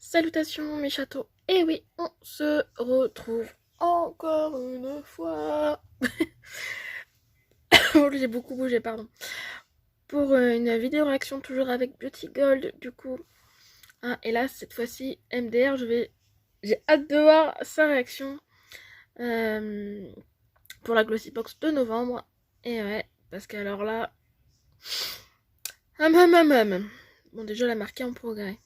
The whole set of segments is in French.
Salutations mes châteaux. Et oui, on se retrouve encore une fois. Oh, j'ai beaucoup bougé, pardon. Pour une vidéo réaction toujours avec Beauty Gold, du coup. Hein, et là, cette fois-ci, MDR, j'ai hâte de voir sa réaction euh, pour la Glossy Box de novembre. Et ouais, parce qu'alors là... Bon, déjà, la marqué en progrès.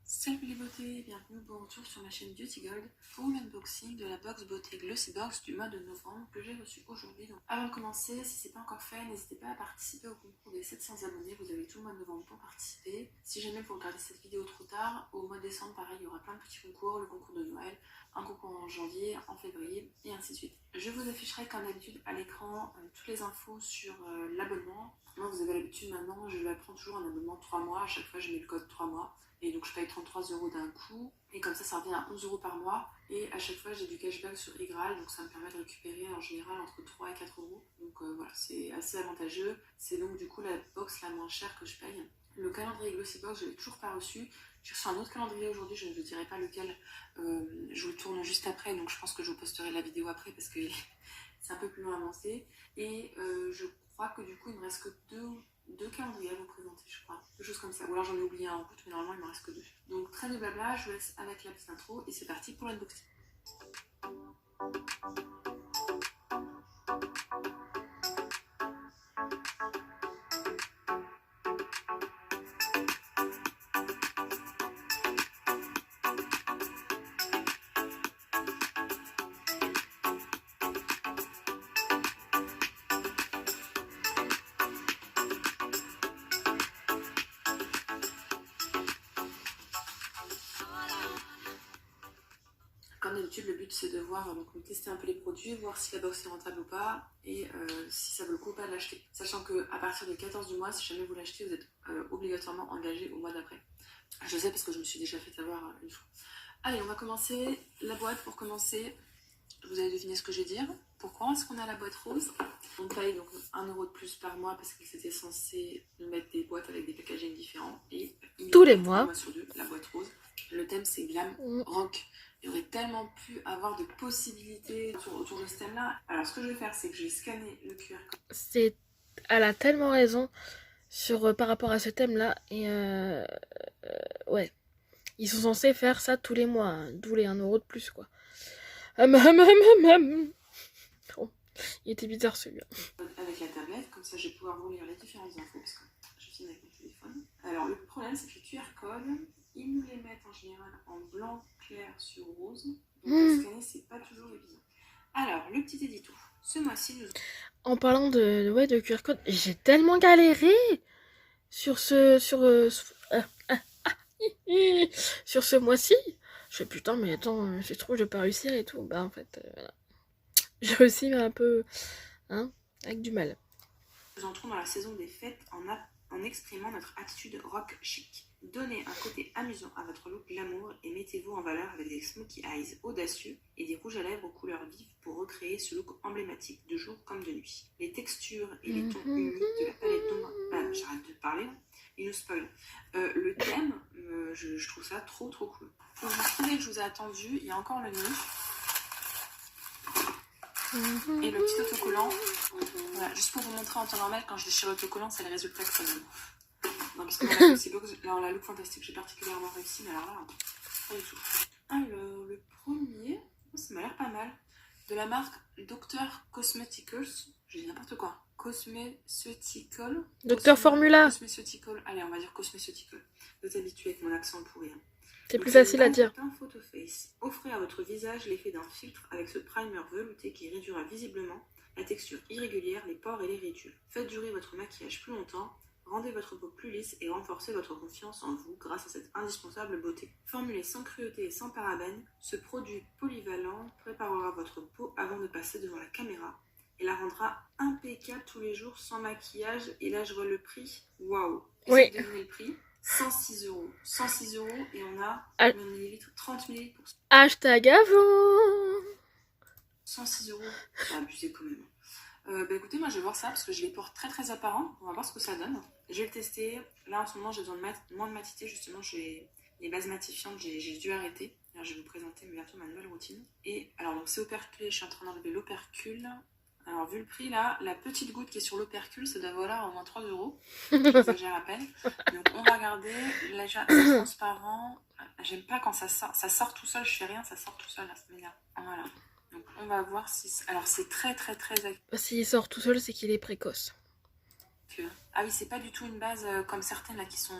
Salut les beautés, bienvenue, bon retour sur ma chaîne Beauty Gold pour l'unboxing de la box beauté Glossy Box du mois de novembre que j'ai reçu aujourd'hui. Donc, avant de commencer, si ce n'est pas encore fait, n'hésitez pas à participer au concours des 700 abonnés, vous avez tout le mois de novembre pour participer. Si jamais vous regardez cette vidéo trop tard, au mois de décembre pareil, il y aura plein de petits concours, le concours de Noël, un concours en janvier, en février et ainsi de suite. Je vous afficherai comme d'habitude à l'écran toutes les infos sur l'abonnement. Moi vous avez l'habitude maintenant, je prends toujours un abonnement de 3 mois, à chaque fois je mets le code 3 mois. Et donc je paye 33 € d'un coup, et comme ça revient à 11 € par mois, et à chaque fois j'ai du cashback sur Igral, donc ça me permet de récupérer en général entre 3 et 4 €. Donc voilà, c'est assez avantageux, c'est donc du coup la box la moins chère que je paye. Le calendrier Glossy Box, je ne l'ai toujours pas reçu. J'ai reçu un autre calendrier aujourd'hui, je ne vous dirai pas lequel, je vous le tourne juste après, donc je pense que je vous posterai la vidéo après parce que c'est un peu plus loin avancé. Et je crois que du coup il me reste que deux calendriers à vous présenter, je crois. Quelque chose comme ça. Ou alors j'en ai oublié un en route, mais normalement il me reste que 2. Donc très de blabla, je vous laisse avec la petite intro et c'est parti pour l'unboxing. Comme d'habitude, le but c'est de voir, donc tester un peu les produits, voir si la box est rentable ou pas, et si ça vaut le coup ou pas de l'acheter. Sachant qu'à partir du 14 du mois, si jamais vous l'achetez, vous êtes obligatoirement engagé au mois d'après. Je sais parce que je me suis déjà fait avoir une fois. Allez, on va commencer. La boîte pour commencer, vous allez deviner ce que je vais dire. Pourquoi est-ce qu'on a la boîte rose? On paye donc 1 € de plus par mois parce que c'était censé nous mettre des boîtes avec des packaging différents. Et tous les mois. Un mois sur 2, la boîte rose. Le thème c'est glam rock. Il y aurait tellement pu avoir de possibilités autour de ce thème-là. Alors ce que je vais faire, c'est que je vais scanner le QR code. Elle a tellement raison par rapport à ce thème-là. Et ouais. Ils sont censés faire ça tous les mois, hein, d'où les 1 € de plus, quoi. Bon, il était bizarre celui-là. Avec la tablette, comme ça je vais pouvoir vous lire les différentes infos parce que je filme avec mon téléphone. Alors le problème c'est que les QR codes, ils nous les mettent en général en blanc clair sur rose. Donc à scanner c'est pas toujours évident. Alors le petit édito. Ce mois-ci nous... En parlant de QR code, j'ai tellement galéré sur sur ce mois-ci. Je fais putain mais attends, c'est trop, je vais pas réussir et tout. Bah en fait, j'ai réussi mais un peu, hein, avec du mal. Nous entrons dans la saison des fêtes en exprimant notre attitude rock chic. Donnez un côté amusant à votre look glamour et mettez-vous en valeur avec des smokey eyes audacieux et des rouges à lèvres aux couleurs vives pour recréer ce look emblématique de jour comme de nuit. Les textures et les tons humides de la palette d'ombre... j'arrête de parler, il nous spoil. Le thème, je trouve ça trop cool. Pour vous prouver que je vous ai attendu, il y a encore le nœud. Et le petit autocollant, voilà, juste pour vous montrer en temps normal, quand je déchire l'autocollant, c'est le résultat que ça donne. Non, parce que dans la look fantastique, j'ai particulièrement réussi, mais alors là, pas du tout. Alors, le premier, ça m'a l'air pas mal. De la marque Dr. Cosmeceuticals, je dis n'importe quoi. Cosmeceutical. Docteur Formula. Cosmeceutical, allez, on va dire Cosmeceutical. Vous êtes habitués avec mon accent pourri. Hein. C'est plus facile à dire. Un photo face. Offrez à votre visage l'effet d'un filtre avec ce primer velouté qui réduira visiblement la texture irrégulière, les pores et les ridules. Faites durer votre maquillage plus longtemps, rendez votre peau plus lisse et renforcez votre confiance en vous grâce à cette indispensable beauté. Formulé sans cruauté et sans parabènes, ce produit polyvalent préparera votre peau avant de passer devant la caméra et la rendra impeccable tous les jours sans maquillage. Et là je vois le prix. Waouh! Oui. Devinez le prix. 106 €. 106 € et on a 30 ml pour... Hashtag avant. 106 €, c'est abusé quand même. Écoutez, moi je vais voir ça parce que je les porte très très apparents. On va voir ce que ça donne. Je vais le tester. Là en ce moment j'ai besoin de moins de matité. Justement, j'ai les bases matifiantes, j'ai dû arrêter. Alors, je vais vous présenter bientôt ma nouvelle routine. Et alors donc c'est operculé, je suis en train d'enlever l'opercule. Alors vu le prix là, la petite goutte qui est sur l'opercule, ça doit valoir au moins 3 euros. J'exagère à peine. Donc on va regarder. Là déjà c'est transparent. J'aime pas quand ça sort tout seul, je fais rien, ça sort tout seul, là, ça m'énerve. Voilà. Donc on va voir si... Alors c'est très très très S'il sort tout seul, c'est qu'il est précoce. Ah oui, c'est pas du tout une base comme certaines là qui sont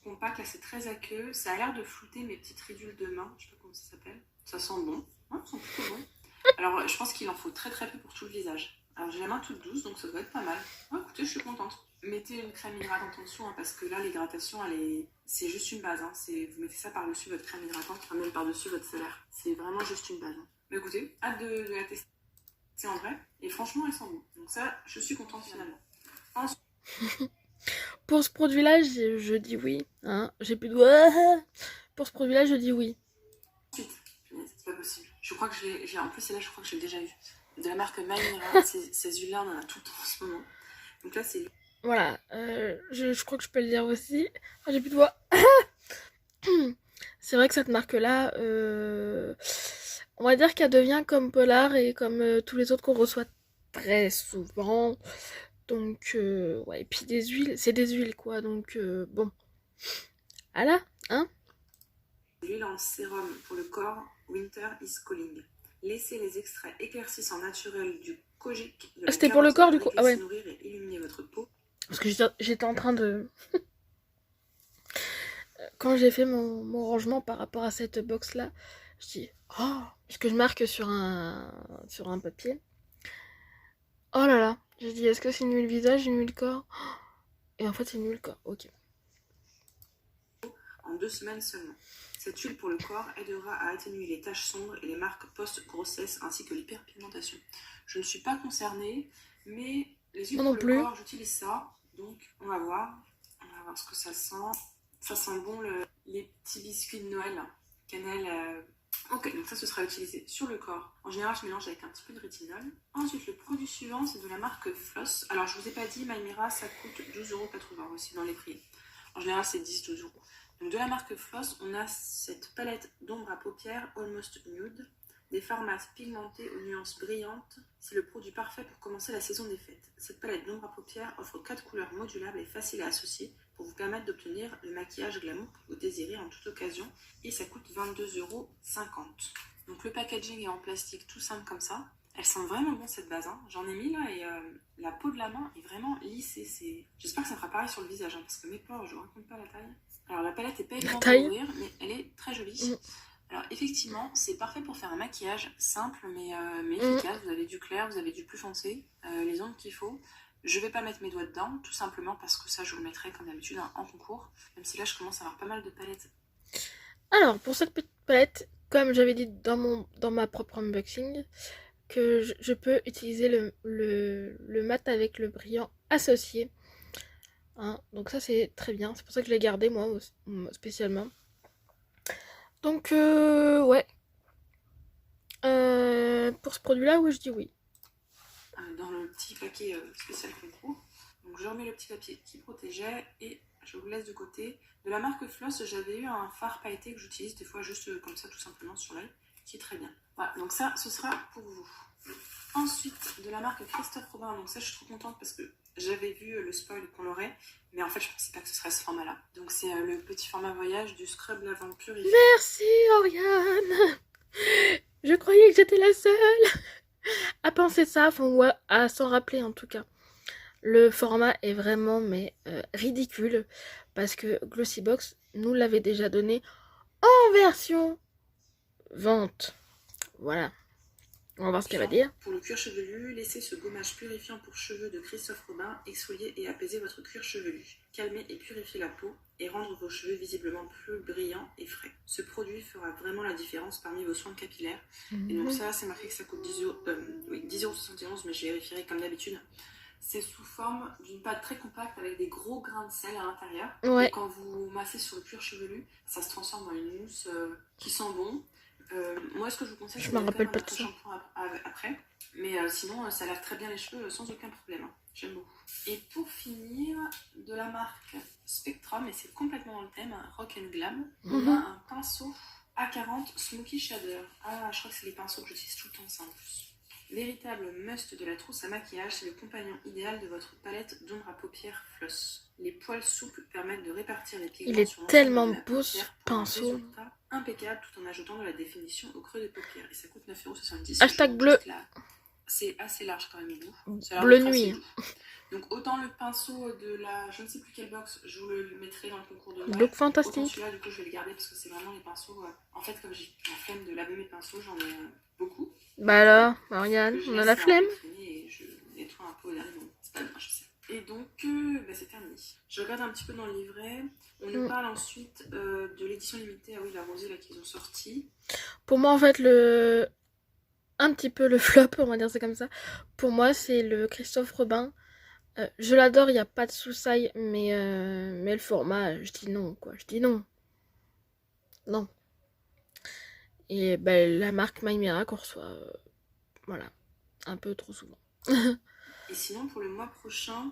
compactes, là c'est très aqueux. Ça a l'air de flouter mes petites ridules de main, je sais pas comment ça s'appelle. Ça sent bon, ouais, ça sent plutôt bon. Alors je pense qu'il en faut très très peu pour tout le visage. Alors j'ai la main toute douce, donc ça doit être pas mal. Ouais, écoutez, je suis contente. Mettez une crème hydratante en dessous, hein, parce que là l'hydratation, c'est juste une base. Hein. Vous mettez ça par-dessus votre crème hydratante, enfin, même par-dessus votre solaire. C'est vraiment juste une base. Hein. Mais écoutez, hâte de la tester en vrai. Et franchement, elle sent bon. Donc ça, je suis contente finalement. Ensuite, pour ce produit-là, je dis oui. Hein. J'ai plus de... Pour ce produit-là, je dis oui. C'est pas possible. Je crois que j'ai en plus, celle-là, je crois que j'ai déjà eu. De la marque Maïra, ces huiles-là, on en a tout le temps en ce moment. Donc là, c'est... Voilà, je crois que je peux le dire aussi. Ah, j'ai plus de voix. C'est vrai que cette marque-là, on va dire qu'elle devient comme Polar et comme tous les autres qu'on reçoit très souvent. Donc, ouais, et puis des huiles, c'est des huiles quoi, donc bon. Voilà, hein. L'huile en sérum pour le corps, Winter is Calling. Laissez les extraits éclaircissants naturels du kojic de la C'était pour le corps du coup. Ah ouais. nourrir et illuminer votre peau. Parce que j'étais en train de... Quand j'ai fait mon rangement par rapport à cette box-là, je dis, oh, parce que je marque sur un papier. Oh là là, j'ai dit, est-ce que c'est une huile visage, une huile corps? Et en fait, c'est une huile corps, ok. En 2 semaines seulement. Cette huile pour le corps aidera à atténuer les taches sombres et les marques post-grossesse ainsi que l'hyperpigmentation. Je ne suis pas concernée, mais les huiles pour le corps, j'utilise ça. Donc, on va voir ce que ça sent. Ça sent bon les petits biscuits de Noël, cannelle. Ok, donc ça, ce sera utilisé sur le corps. En général, je mélange avec un petit peu de rétinol. Ensuite, le produit suivant, c'est de la marque Floss. Alors, je vous ai pas dit, Maïmira, ça coûte 12,80 € aussi dans les prix. En général, c'est 10-12 euros. Donc, de la marque Floss, on a cette palette d'ombre à paupières Almost Nude, des formats pigmentés aux nuances brillantes. C'est le produit parfait pour commencer la saison des fêtes. Cette palette d'ombre à paupières offre 4 couleurs modulables et faciles à associer pour vous permettre d'obtenir le maquillage glamour que vous désirez en toute occasion, et ça coûte 22,50 €. Donc le packaging est en plastique tout simple comme ça. Elle sent vraiment bon cette base, hein. J'en ai mis là et la peau de la main est vraiment lissée. J'espère que ça fera pareil sur le visage, hein, parce que mes pores, je ne raconte pas la taille. Alors la palette n'est pas évidente à ouvrir, mais elle est très jolie. Alors effectivement, c'est parfait pour faire un maquillage simple mais efficace. Vous avez du clair, vous avez du plus foncé, les ombres qu'il faut. Je vais pas mettre mes doigts dedans, tout simplement parce que ça, je vous le mettrai comme d'habitude en concours. Même si là, je commence à avoir pas mal de palettes. Alors, pour cette petite palette, comme j'avais dit dans ma propre unboxing, que je peux utiliser le mat avec le brillant associé. Hein, donc ça, c'est très bien. C'est pour ça que je l'ai gardé, moi, spécialement. Donc, ouais. Pour ce produit-là, oui, je dis oui. Dans le petit paquet spécial concours. Donc je remets le petit papier qui protégeait et je vous laisse de côté. De la marque Floss, j'avais eu un fard pailleté que j'utilise des fois juste comme ça tout simplement sur l'œil, qui est très bien. Voilà, donc ça, ce sera pour vous. Ensuite, de la marque Christophe Robin, donc ça je suis trop contente parce que j'avais vu le spoil qu'on l'aurait, mais en fait je pensais pas que ce serait ce format-là. Donc c'est le petit format voyage du scrub lavant purifié. Merci Oriane. Je croyais que j'étais la seule à penser ça, enfin, ou à s'en rappeler en tout cas. Le format est vraiment ridicule parce que Glossybox nous l'avait déjà donné en version vente. Voilà. On va voir ce qu'elle va dire. Pour le cuir chevelu, laissez ce gommage purifiant pour cheveux de Christophe Robin exfolier et apaiser votre cuir chevelu, calmer et purifier la peau et rendre vos cheveux visiblement plus brillants et frais. Ce produit fera vraiment la différence parmi vos soins capillaires. Et donc ça, c'est marqué que ça coûte 10,71 €, mais je vérifierai comme d'habitude. C'est sous forme d'une pâte très compacte avec des gros grains de sel à l'intérieur. Ouais. Et quand vous massez sur le cuir chevelu, ça se transforme en une mousse qui sent bon. Moi, ce que je vous conseille, Je c'est me de rappelle faire pas un de autre ça. shampoing après. Mais sinon, ça lave très bien les cheveux sans aucun problème. J'aime beaucoup. Et pour finir, de la marque Spectrum, et c'est complètement dans le thème, Rock and Glam, on a un pinceau A40 Smoky Shader. Ah, je crois que c'est les pinceaux que j'utilise tout le temps, ça en plus. Véritable must de la trousse à maquillage, c'est le compagnon idéal de votre palette d'ombre à paupières floss. Les poils souples permettent de répartir les pigments Il est sur l'ensemble tellement de la beau ce paupière pour un pinceau. résultat impeccable tout en ajoutant de la définition au creux des paupières. Et ça coûte 9,70 €. Hashtag bleu. C'est assez large quand même, au bout. Bleu nuit. Donc autant le pinceau de la je ne sais plus quelle box, je vous le mettrai dans le concours de Noël. Look fantastique. Autant celui-là, du coup, je vais le garder parce que c'est vraiment les pinceaux. En fait, comme j'ai la flemme de laver mes pinceaux, j'en ai beaucoup. Bah alors, Marianne, on a la flemme. Et je nettoie un peu derrière, donc c'est pas bien, je sais. Et donc, c'est terminé. Je regarde un petit peu dans le livret. On nous parle ensuite de l'édition limitée. Ah oui, la rosée là qu'ils ont sorti. Pour moi, en fait, un petit peu le flop, on va dire c'est comme ça. Pour moi, c'est le Christophe Robin. Je l'adore, il n'y a pas de sous-saille, mais le format, je dis non, quoi. Je dis non. Non. Et ben, la marque Maïmira qu'on reçoit, voilà, un peu trop souvent. Et sinon, pour le mois prochain,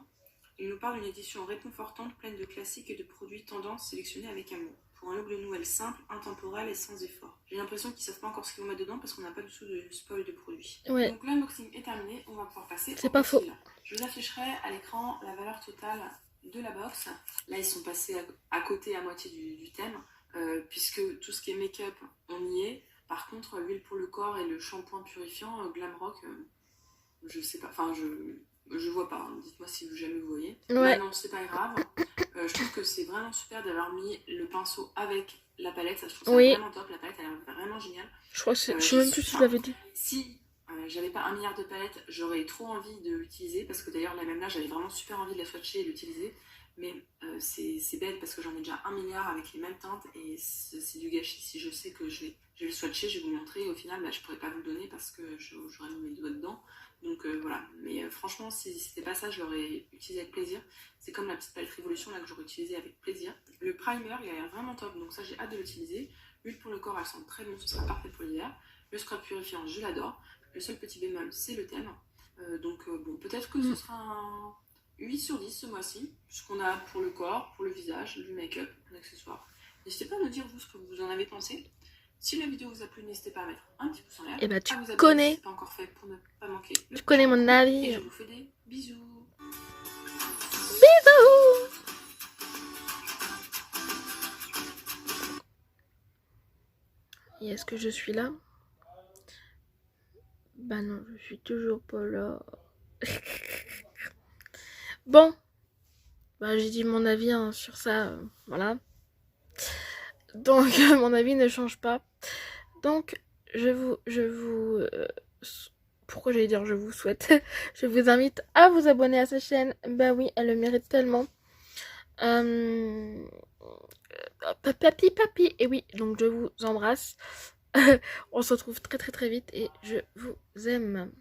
il nous parle d'une édition réconfortante, pleine de classiques et de produits tendances sélectionnés avec amour. Pour un look de Noël simple, intemporel et sans effort. J'ai l'impression qu'ils savent pas encore ce qu'ils vont mettre dedans parce qu'on n'a pas du tout de spoil de produits. Ouais. Donc l'unboxing est terminé, on va pouvoir passer C'est pas faux. Je vous afficherai à l'écran la valeur totale de la box. Là, ils sont passés à côté à moitié du thème, puisque tout ce qui est make-up, on y est. Par contre, l'huile pour le corps et le shampoing purifiant, Glamrock, je sais pas, enfin je vois pas, hein. Dites-moi si jamais vous voyez. Ouais. Non, c'est pas grave. Je trouve que c'est vraiment super d'avoir mis le pinceau avec la palette. Ça, je trouve ça vraiment top. La palette, elle a l'air vraiment géniale. Je crois que je sais même plus si je l'avais dit. Si j'avais pas 1 milliard de palettes, j'aurais trop envie de l'utiliser. Parce que d'ailleurs, là même là, j'avais vraiment super envie de la swatcher et de l'utiliser. Mais c'est bête parce que j'en ai déjà 1 milliard avec les mêmes teintes. Et c'est du gâchis. Si je sais que je vais le swatcher, je vais vous le montrer. Et au final, je pourrais pas vous le donner parce que j'aurais mis mes doigts dedans. Donc voilà, mais franchement, si c'était pas ça, je l'aurais utilisé avec plaisir. C'est comme la petite palette Révolution là que j'aurais utilisé avec plaisir. Le primer, il a l'air vraiment top, donc ça j'ai hâte de l'utiliser. L'huile pour le corps, elle sent très bon, ce sera parfait pour l'hiver. Le scrub purifiant, je l'adore. Le seul petit bémol, c'est le thème. Donc bon, peut-être que ce sera un 8 sur 10 ce mois-ci, puisqu'on a pour le corps, pour le visage, du make-up, un accessoire. N'hésitez pas à me dire vous ce que vous en avez pensé. Si la vidéo vous a plu, n'hésitez pas à mettre un petit pouce en l'air. Et bah tu connais. Si c'est pas encore fait pour ne pas manquer. Tu connais mon avis. Et je vous fais des bisous. Bisous. Et est-ce que je suis là? Bah non, je suis toujours pas là. Bon. Bah j'ai dit mon avis hein, sur ça. Voilà. Donc mon avis ne change pas. Donc pourquoi j'allais dire je vous souhaite je vous invite à vous abonner à sa chaîne. Bah oui, elle le mérite tellement. Papi. Et oui, donc je vous embrasse. On se retrouve très très très vite et je vous aime.